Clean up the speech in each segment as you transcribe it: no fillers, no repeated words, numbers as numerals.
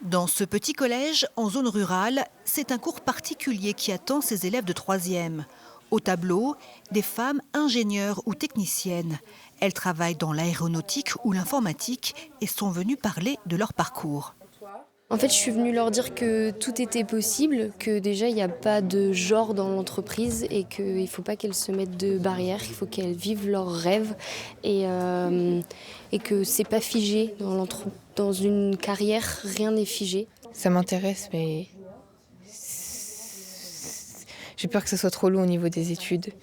Dans ce petit collège, en zone rurale, c'est un cours particulier qui attend ses élèves de 3e. Au tableau, des femmes ingénieures ou techniciennes. Elles travaillent dans l'aéronautique ou l'informatique et sont venues parler de leur parcours. En fait, je suis venue leur dire que tout était possible, que déjà, il n'y a pas de genre dans l'entreprise et qu'il ne faut pas qu'elles se mettent de barrières, il faut qu'elles vivent leurs rêves et que c'est pas figé dans une carrière, rien n'est figé. Ça m'intéresse, mais j'ai peur que ce soit trop lourd au niveau des études.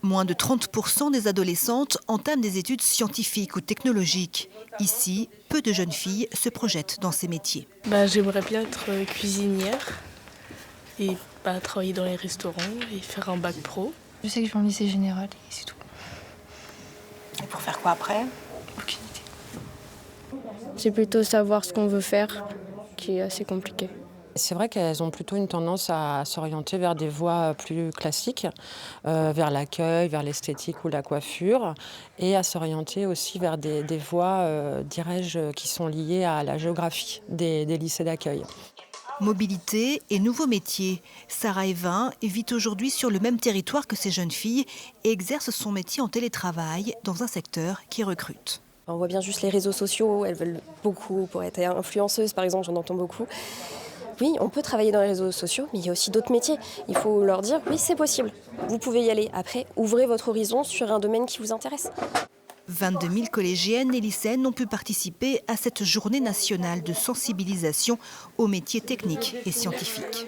Moins de 30% des adolescentes entament des études scientifiques ou technologiques. Ici, peu de jeunes filles se projettent dans ces métiers. J'aimerais bien être cuisinière et travailler dans les restaurants et faire un bac pro. Je sais que je vais en lycée général et c'est tout. Et pour faire quoi après? Aucune idée. C'est plutôt savoir ce qu'on veut faire qui est assez compliqué. C'est vrai qu'elles ont plutôt une tendance à s'orienter vers des voies plus classiques, vers l'accueil, vers l'esthétique ou la coiffure, et à s'orienter aussi vers des voies, dirais-je, qui sont liées à la géographie des lycées d'accueil. Mobilité et nouveaux métiers. Sarah Evin vit aujourd'hui sur le même territoire que ces jeunes filles et exerce son métier en télétravail dans un secteur qui recrute. On voit bien juste les réseaux sociaux, elles veulent beaucoup pour être influenceuse par exemple, j'en entends beaucoup. Oui, on peut travailler dans les réseaux sociaux, mais il y a aussi d'autres métiers. Il faut leur dire, oui, c'est possible, vous pouvez y aller. Après, ouvrez votre horizon sur un domaine qui vous intéresse. 22 000 collégiennes et lycéennes ont pu participer à cette journée nationale de sensibilisation aux métiers techniques et scientifiques.